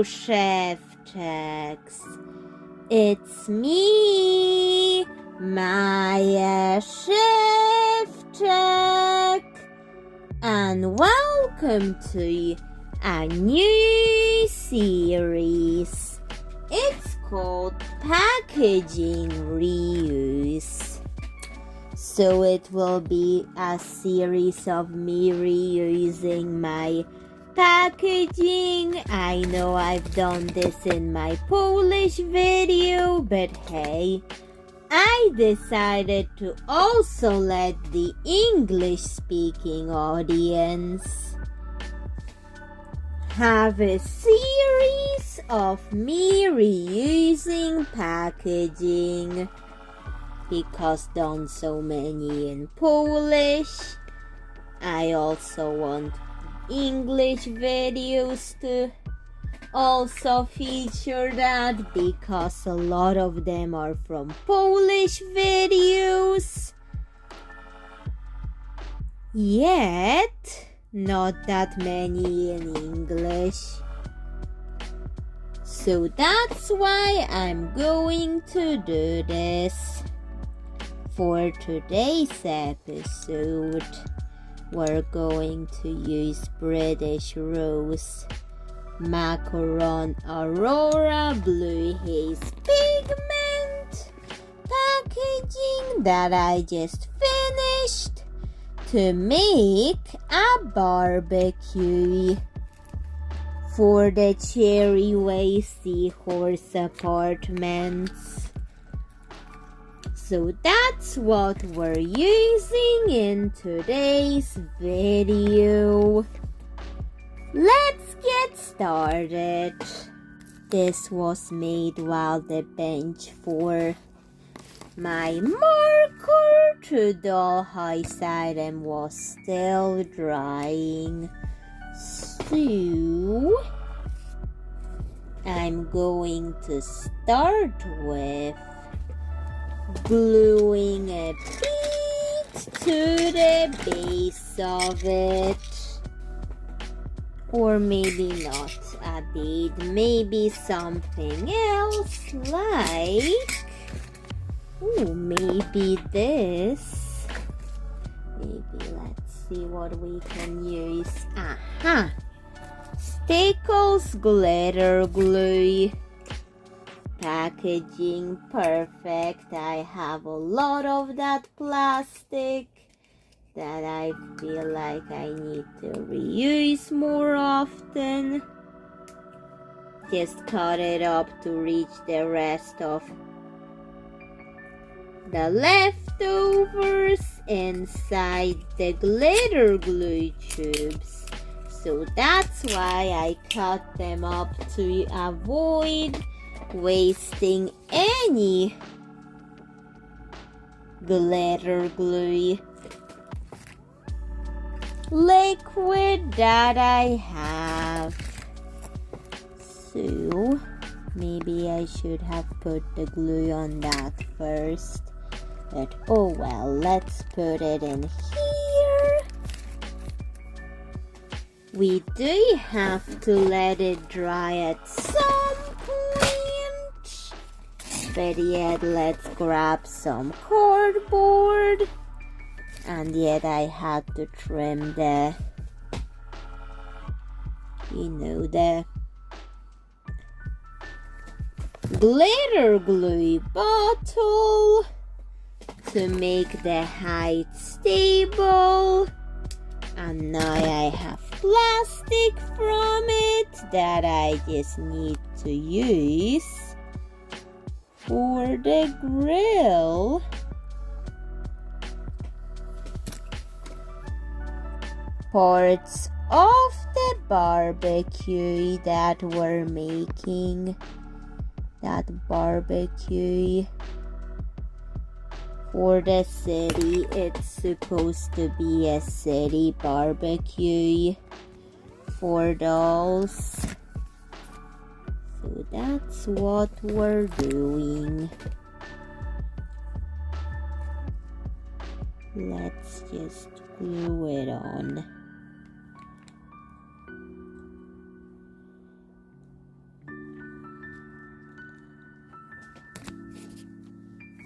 chef checks. It's me, Maya Chef Check, and welcome to a new series. It's called Packaging Reuse. So it will be a series of me reusing my packaging. I know I've done this in my Polish video, but hey, I decided to also let the English-speaking audience have a series of me reusing packaging, because done so many in Polish. I also want English videos to also feature that, because a lot of them are from Polish videos. Yet, not that many in English. So that's why I'm going to do this. For today's episode, we're going to use British Rose Macaron Aurora Blue Haze Pigment packaging that I just finished to make a barbecue for the Cherry Way Seahorse Apartments. So that's what we're using in today's video. Let's get started. This was made while the bench for my marker to doll house item was still drying. So I'm going to start with gluing a bit to the base of it. Or maybe not a bit, maybe something else like, maybe this. Maybe let's see what we can use. Aha! Stickles glitter glue. Packaging perfect. I have a lot of that plastic that I feel like I need to reuse more often. Just cut it up to reach the rest of the leftovers inside the glitter glue tubes. So that's why I cut them up to avoid wasting any glitter glue liquid that I have. So maybe I should have put the glue on that first, but oh well, let's put it in here. We do have to let it dry at some point, but yet let's grab some cardboard. And yet I had to trim the glitter glue bottle to make the height stable. And now I have plastic from it that I just need to use for the grill. Parts of the barbecue that we're making. That barbecue for the city. It's supposed to be a city barbecue for dolls. So that's what we're doing. Let's just glue it on.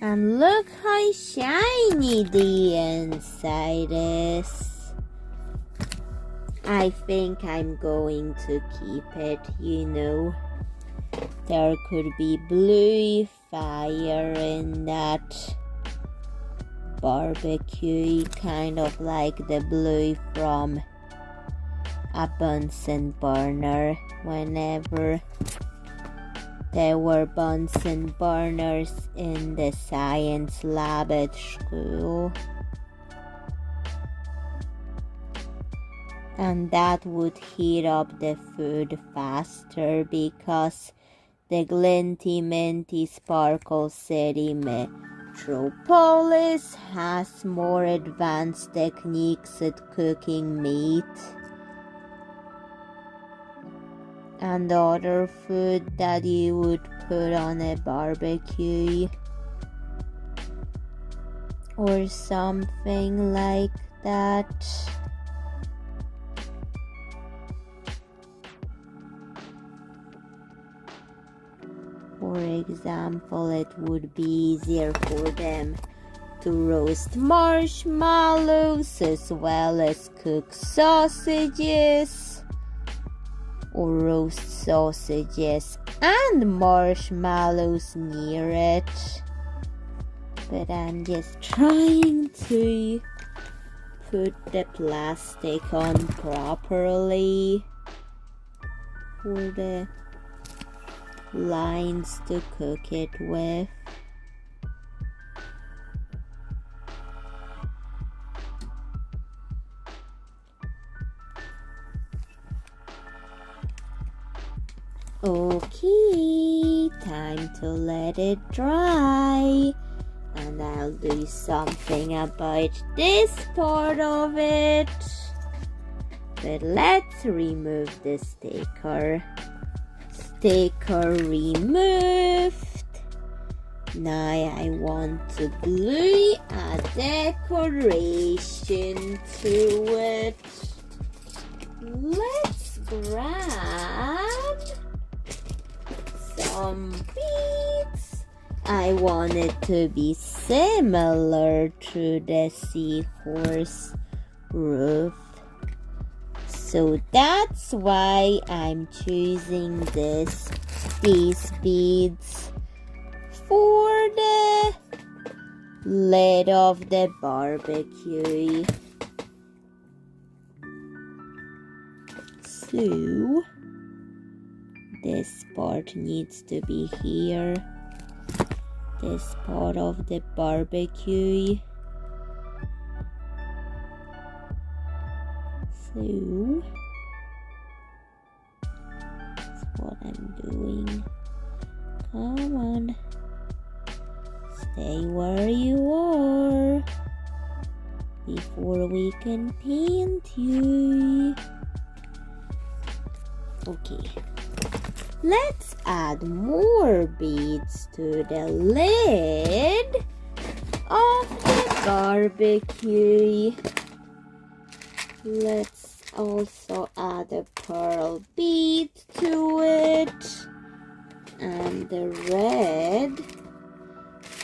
And look how shiny the inside is. I think I'm going to keep it, you know. There could be blue fire in that barbecue, kind of like the blue from a Bunsen burner. Whenever there were Bunsen burners in the science lab at school. And that would heat up the food faster because the glinty minty sparkle city metropolis has more advanced techniques at cooking meat and other food that you would put on a barbecue or something like that. For example, it would be easier for them to roast marshmallows as well as cook sausages, or roast sausages and marshmallows near it. But I'm just trying to put the plastic on properly for the lines to cook it with. Okay, time to let it dry, and I'll do something about this part of it. But let's remove the sticker. Sticker removed. Now I want to glue a decoration to it. Let's grab some beads. I want it to be similar to the seahorse roof. So that's why I'm choosing these beads for the lid of the barbecue. So this part needs to be here. This part of the barbecue. So that's what I'm doing. Come on. Stay where you are before we can paint you. Okay. Let's add more beads to the lid of the barbecue. Let's also add a pearl bead to it, and the red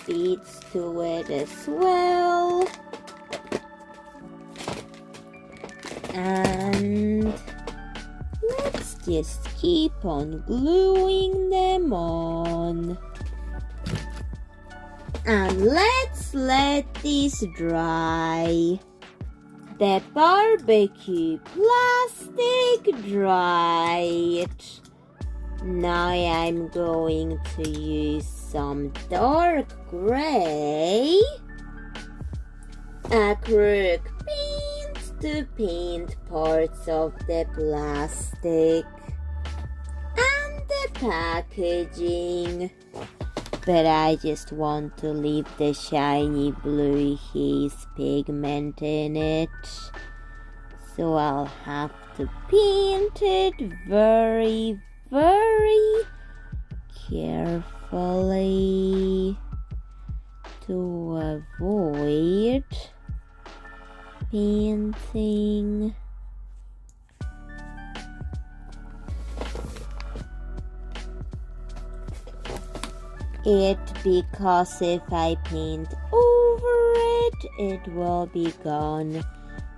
beads to it as well. And let's just keep on gluing them on. And let's let this dry. The barbecue plastic dried. Now I'm going to use some dark gray acrylic paint to paint parts of the plastic and the packaging. But I just want to leave the shiny blue Haze pigment in it. So I'll have to paint it very, very carefully to avoid painting. it because if I paint over it, it will be gone.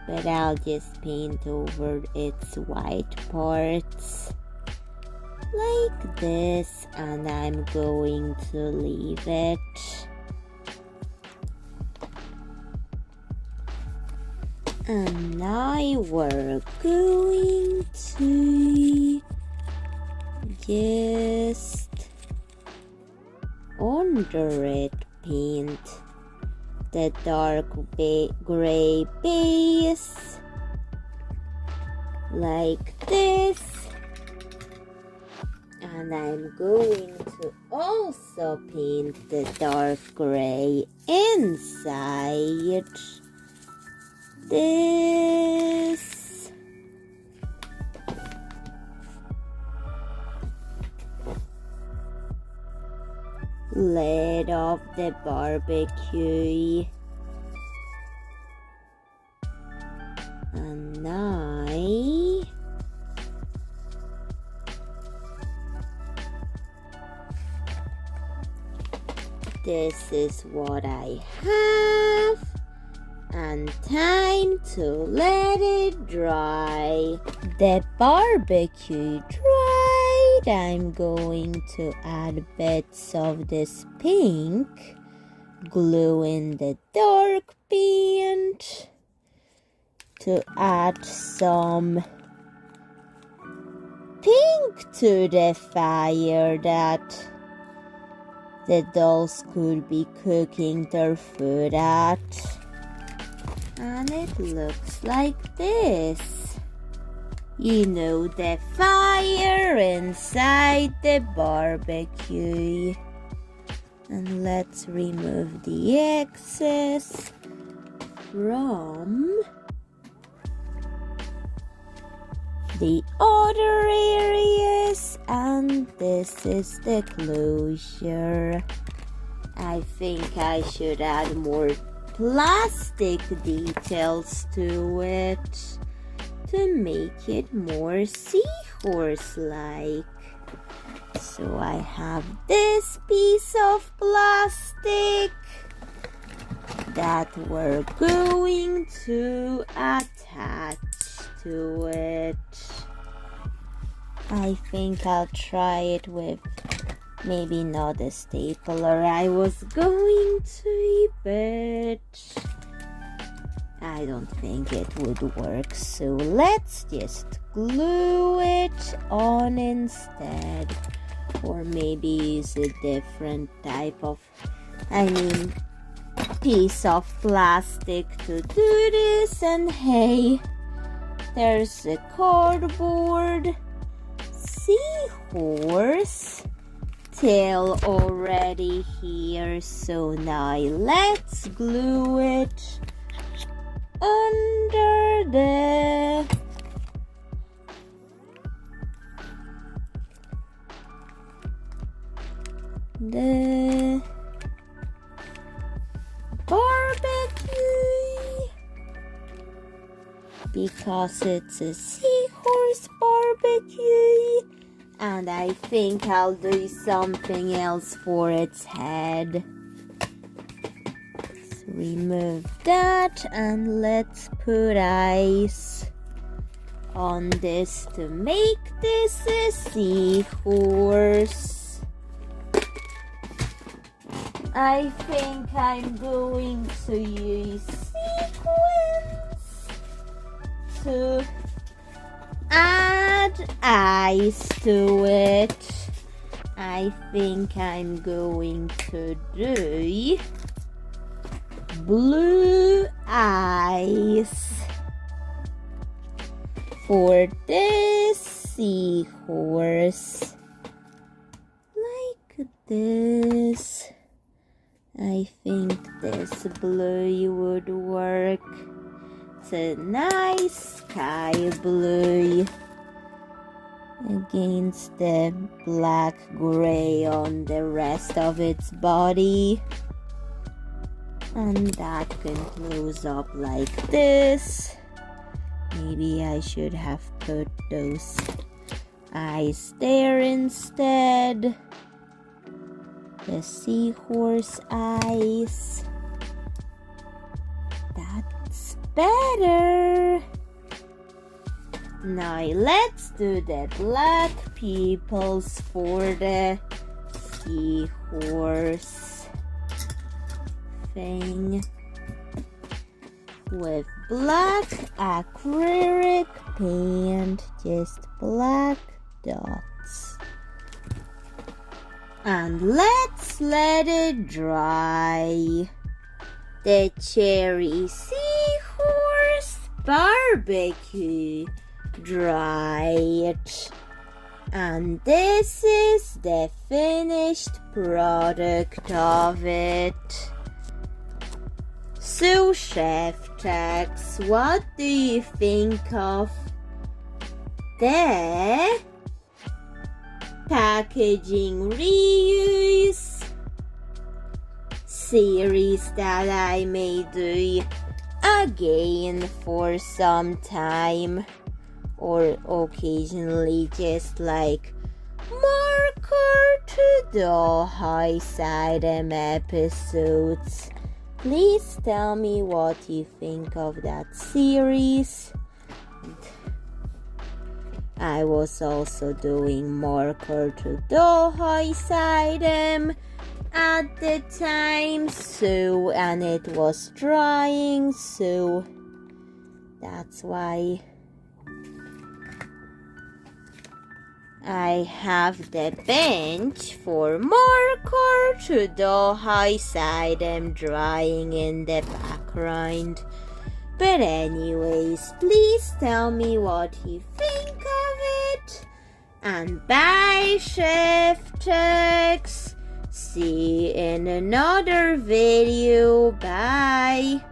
But I'll just paint over its white parts like this, and I'm going to leave it. And now we're going to just under it paint the dark gray base like this, and I'm going to also paint the dark gray inside this. Lid of the barbecue. And now this is what I have, and time to let it dry. The barbecue dried. I'm going to add bits of this pink, glue in the dark paint to add some pink to the fire that the dolls could be cooking their food at. And it looks like this. You know, the fire inside the barbecue. And let's remove the excess from the other areas, and this is the closure. I think I should add more plastic details to it to make it more seahorse-like. So I have this piece of plastic that we're going to attach to it. I think I'll try it with maybe not a stapler I was going to, but I don't think it would work, so let's just glue it on instead, or maybe use a different type of, piece of plastic to do this. And hey, there's a cardboard seahorse tail already here, so now let's glue it under the barbecue, because it's a seahorse barbecue. And I think I'll do something else for its head. Let's remove that, and let's put eyes on this to make this a seahorse. I think I'm going to use sequins to add eyes to it. I think I'm going to do blue eyes for this seahorse, like this. I think this blue would work. It's a nice sky blue against the black gray on the rest of its body. And that can close up like this. Maybe I should have put those eyes there instead. the seahorse eyes. That's better. Now let's do the black pupils for the seahorse thing with black acrylic paint, just black dots. And let's let it dry. The cherry seahorse barbecue dried. And this is the finished product of it. So Chef Tex, what do you think of the packaging reuse series that I may do again for some time, or occasionally just like marker to the high side episodes? Please tell me what you think of that series. I was also doing marker to the high side at the time, so, and it was drying, so that's why I have the bench for marker to the high side drying in the background. But anyways, please tell me what you think of it. And bye, Chef Tex. See you in another video. Bye.